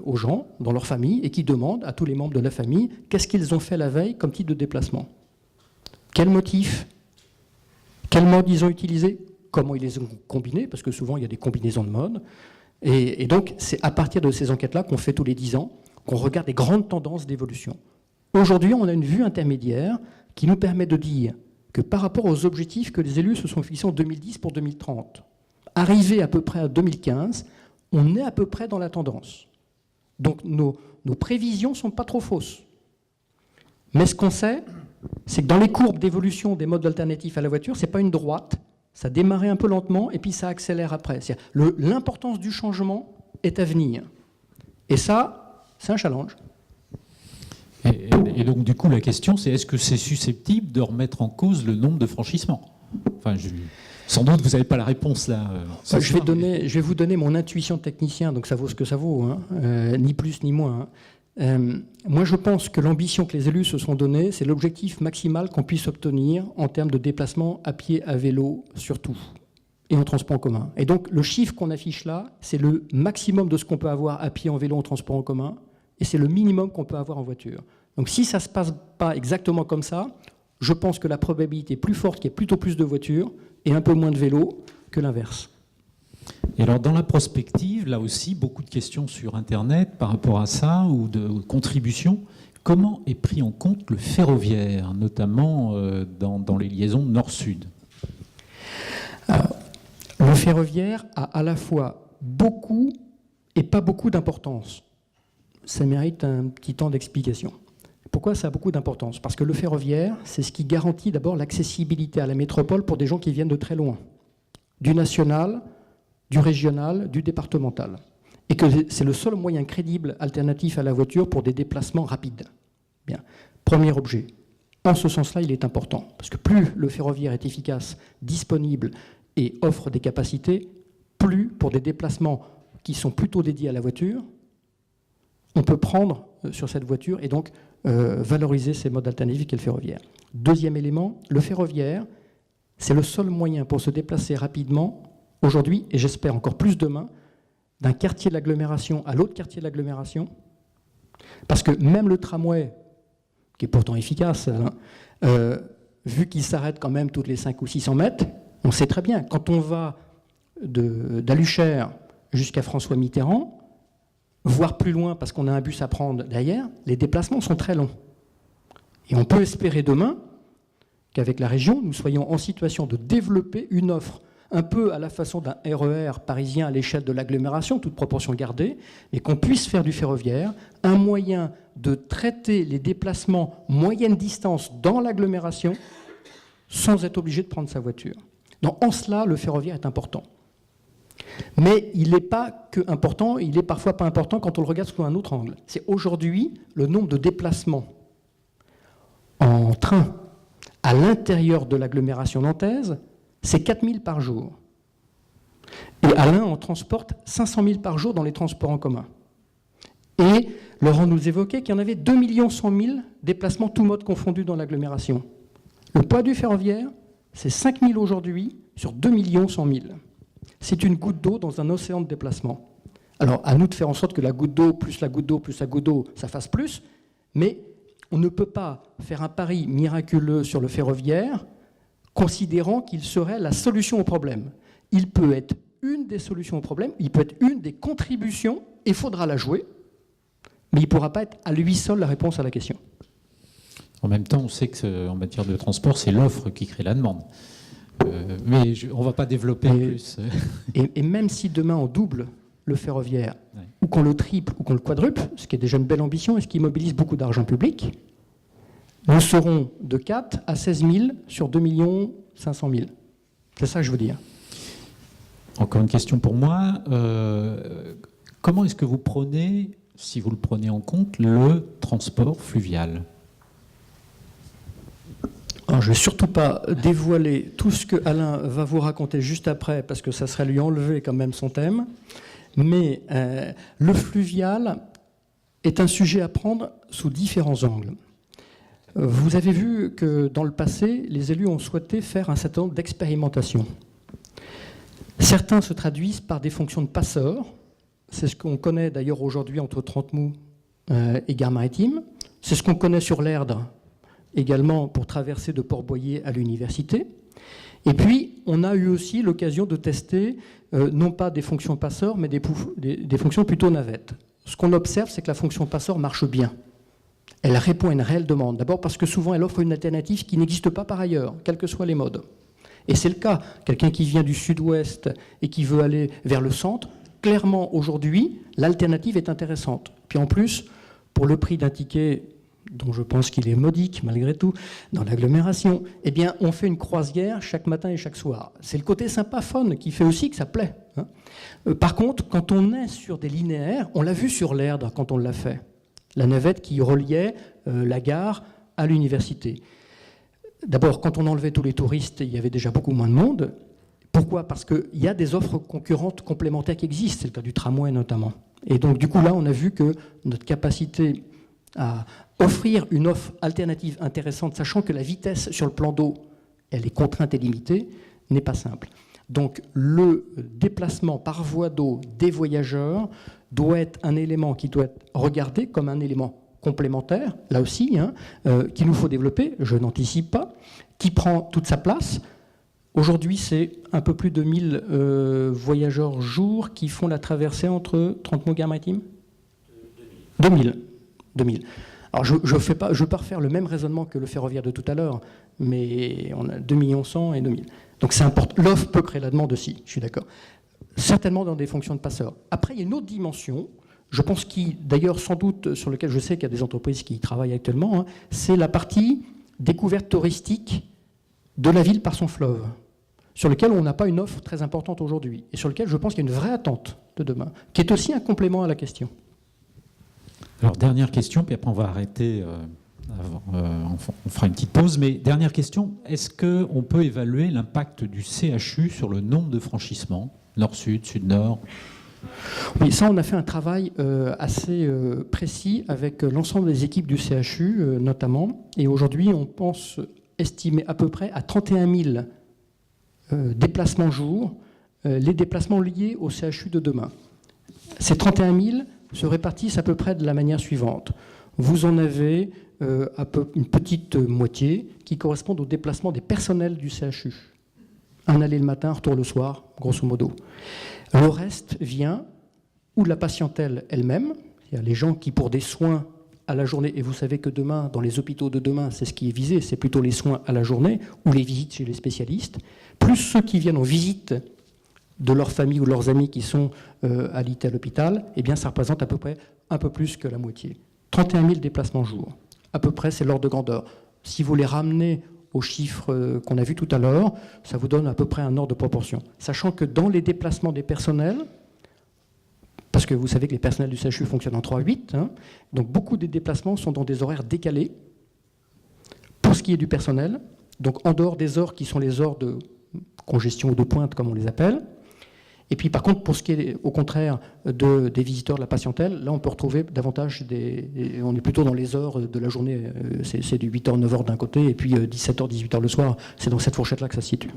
aux gens dans leur famille et qui demandent à tous les membres de la famille qu'est-ce qu'ils ont fait la veille comme type de déplacement. Quel motif? Quel mode ils ont utilisé? Comment ils les ont combinés? Parce que souvent, il y a des combinaisons de modes. Et donc, c'est à partir de ces enquêtes-là qu'on fait tous les 10 ans, qu'on regarde les grandes tendances d'évolution. Aujourd'hui, on a une vue intermédiaire qui nous permet de dire que par rapport aux objectifs que les élus se sont fixés en 2010 pour 2030, arrivé à peu près à 2015, on est à peu près dans la tendance. Donc nos prévisions ne sont pas trop fausses. Mais ce qu'on sait, c'est que dans les courbes d'évolution des modes alternatifs à la voiture, ce n'est pas une droite, ça démarrait un peu lentement et puis ça accélère après. L'importance du changement est à venir. Et ça, c'est un challenge. Et donc, du coup, la question, c'est est-ce que c'est susceptible de remettre en cause le nombre de franchissements? Enfin, sans doute, vous n'avez pas la réponse là. Je vais vous donner mon intuition de technicien, donc ça vaut ce que ça vaut, hein, ni plus ni moins. Moi, je pense que l'ambition que les élus se sont donnée, c'est l'objectif maximal qu'on puisse obtenir en termes de déplacement à pied, à vélo, surtout, et en transport en commun. Et donc, le chiffre qu'on affiche là, c'est le maximum de ce qu'on peut avoir à pied, en vélo, en transport en commun, et c'est le minimum qu'on peut avoir en voiture. Donc si ça ne se passe pas exactement comme ça, je pense que la probabilité est plus forte qu'il y ait plutôt plus de voitures et un peu moins de vélos que l'inverse. Et alors dans la prospective, là aussi, beaucoup de questions sur Internet par rapport à ça, ou de contributions. Comment est pris en compte le ferroviaire, notamment dans les liaisons nord-sud? Le ferroviaire a à la fois beaucoup et pas beaucoup d'importance. Ça mérite un petit temps d'explication. Pourquoi ça a beaucoup d'importance? Parce que le ferroviaire, c'est ce qui garantit d'abord l'accessibilité à la métropole pour des gens qui viennent de très loin, du national, du régional, du départemental. Et que c'est le seul moyen crédible alternatif à la voiture pour des déplacements rapides. Bien. Premier objet. En ce sens-là, il est important. Parce que plus le ferroviaire est efficace, disponible et offre des capacités, plus pour des déplacements qui sont plutôt dédiés à la voiture, on peut prendre sur cette voiture et donc valoriser ces modes alternatifs qu'est le ferroviaire. Deuxième élément, le ferroviaire, c'est le seul moyen pour se déplacer rapidement aujourd'hui, et j'espère encore plus demain, d'un quartier de l'agglomération à l'autre quartier de l'agglomération, parce que même le tramway, qui est pourtant efficace, vu qu'il s'arrête quand même toutes les 5 ou 600 mètres, on sait très bien, quand on va d'Aluchère jusqu'à François Mitterrand, voire plus loin parce qu'on a un bus à prendre derrière, les déplacements sont très longs. Et on peut espérer demain qu'avec la région, nous soyons en situation de développer une offre un peu à la façon d'un RER parisien à l'échelle de l'agglomération, toute proportion gardée, mais qu'on puisse faire du ferroviaire un moyen de traiter les déplacements moyenne distance dans l'agglomération sans être obligé de prendre sa voiture. Donc, en cela, le ferroviaire est important. Mais il n'est pas que important, il est parfois pas important quand on le regarde sous un autre angle. C'est aujourd'hui le nombre de déplacements en train à l'intérieur de l'agglomération nantaise, c'est 4000 par jour. Et Alain en transporte 500 000 par jour dans les transports en commun. Et Laurent nous évoquait qu'il y en avait 2 100 000 déplacements tous modes confondus dans l'agglomération. Le poids du ferroviaire, c'est 5 000 aujourd'hui sur 2 100 000. C'est une goutte d'eau dans un océan de déplacement. Alors, à nous de faire en sorte que la goutte d'eau, plus la goutte d'eau, plus la goutte d'eau, ça fasse plus, mais on ne peut pas faire un pari miraculeux sur le ferroviaire considérant qu'il serait la solution au problème. Il peut être une des solutions au problème, il peut être une des contributions, et il faudra la jouer, mais il ne pourra pas être à lui seul la réponse à la question. En même temps, on sait qu'en matière de transport, c'est l'offre qui crée la demande. Mais on ne va pas développer plus. Et même si demain on double le ferroviaire, ou qu'on le triple, ou qu'on le quadruple, ce qui est déjà une belle ambition et ce qui mobilise beaucoup d'argent public, nous serons de 4 à 16 000 sur 2 500 000. C'est ça que je veux dire. Encore une question pour moi. Comment est-ce que vous prenez, si vous le prenez en compte, le transport fluvial ? Alors, je ne vais surtout pas dévoiler tout ce que Alain va vous raconter juste après, parce que ça serait lui enlever quand même son thème. Mais le fluvial est un sujet à prendre sous différents angles. Vous avez vu que dans le passé, les élus ont souhaité faire un certain nombre d'expérimentations. Certains se traduisent par des fonctions de passeurs. C'est ce qu'on connaît d'ailleurs aujourd'hui entre Trentemoux et Gare-Maritime. C'est ce qu'on connaît sur l'Erdre, également pour traverser de Port-Boyer à l'université. Et puis, on a eu aussi l'occasion de tester, non pas des fonctions passeurs, mais des fonctions plutôt navettes. Ce qu'on observe, c'est que la fonction passeur marche bien. Elle répond à une réelle demande. D'abord parce que souvent, elle offre une alternative qui n'existe pas par ailleurs, quels que soient les modes. Et c'est le cas. Quelqu'un qui vient du sud-ouest et qui veut aller vers le centre, clairement, aujourd'hui, l'alternative est intéressante. Puis en plus, pour le prix d'un ticket dont je pense qu'il est modique, malgré tout, dans l'agglomération, eh bien, on fait une croisière chaque matin et chaque soir. C'est le côté sympaphone qui fait aussi que ça plaît. Par contre, quand on est sur des linéaires, on l'a vu sur l'Erdre quand on l'a fait, la navette qui reliait la gare à l'université. D'abord, quand on enlevait tous les touristes, il y avait déjà beaucoup moins de monde. Pourquoi ? Parce qu'il y a des offres concurrentes complémentaires qui existent, c'est le cas du tramway notamment. Et donc, du coup, là, on a vu que notre capacité à offrir une offre alternative intéressante, sachant que la vitesse sur le plan d'eau, elle est contrainte et limitée, n'est pas simple. Donc, le déplacement par voie d'eau des voyageurs doit être un élément qui doit être regardé comme un élément complémentaire, là aussi, qu'il nous faut développer, je n'anticipe pas, qui prend toute sa place. Aujourd'hui, c'est un peu plus de 1000 voyageurs jour qui font la traversée entre Trente-Mots-Gare-Maritime 2000. Alors, je ne vais pas refaire le même raisonnement que le ferroviaire de tout à l'heure, mais on a 2 100 000 et 2000. Donc, c'est important. L'offre peut créer la demande aussi, je suis d'accord. Certainement dans des fonctions de passeurs. Après, il y a une autre dimension, je pense d'ailleurs sans doute sur lequel je sais qu'il y a des entreprises qui y travaillent actuellement, c'est la partie découverte touristique de la ville par son fleuve, sur lequel on n'a pas une offre très importante aujourd'hui, et sur lequel je pense qu'il y a une vraie attente de demain, qui est aussi un complément à la question. Alors, dernière question, puis après on va arrêter, on fera une petite pause, mais dernière question, est-ce qu'on peut évaluer l'impact du CHU sur le nombre de franchissements, nord-sud, sud-nord ? Oui, ça, on a fait un travail assez précis avec l'ensemble des équipes du CHU, notamment, et aujourd'hui, on pense estimer à peu près à 31 000 déplacements jour, les déplacements liés au CHU de demain. Ces 31 000 se répartissent à peu près de la manière suivante. Vous en avez une petite moitié qui correspondent au déplacement des personnels du CHU. Un aller le matin, un retour le soir, grosso modo. Le reste vient ou de la patientèle elle-même, c'est-à-dire les gens qui, pour des soins à la journée, et vous savez que demain, dans les hôpitaux de demain, c'est ce qui est visé, c'est plutôt les soins à la journée ou les visites chez les spécialistes, plus ceux qui viennent en visite de leur famille ou leurs amis qui sont alités à l'hôpital, eh bien, ça représente à peu près un peu plus que la moitié. 31 000 déplacements jour. À peu près, c'est l'ordre de grandeur. Si vous les ramenez aux chiffres qu'on a vus tout à l'heure, ça vous donne à peu près un ordre de proportion. Sachant que dans les déplacements des personnels, parce que vous savez que les personnels du CHU fonctionnent en 3-8, donc beaucoup des déplacements sont dans des horaires décalés, pour ce qui est du personnel, donc en dehors des heures qui sont les heures de congestion ou de pointe, comme on les appelle. Et puis par contre, pour ce qui est au contraire des visiteurs de la patientèle, là on peut retrouver davantage on est plutôt dans les heures de la journée, c'est du 8h, 9h d'un côté, et puis 17h, 18h le soir, c'est dans cette fourchette-là que ça se situe.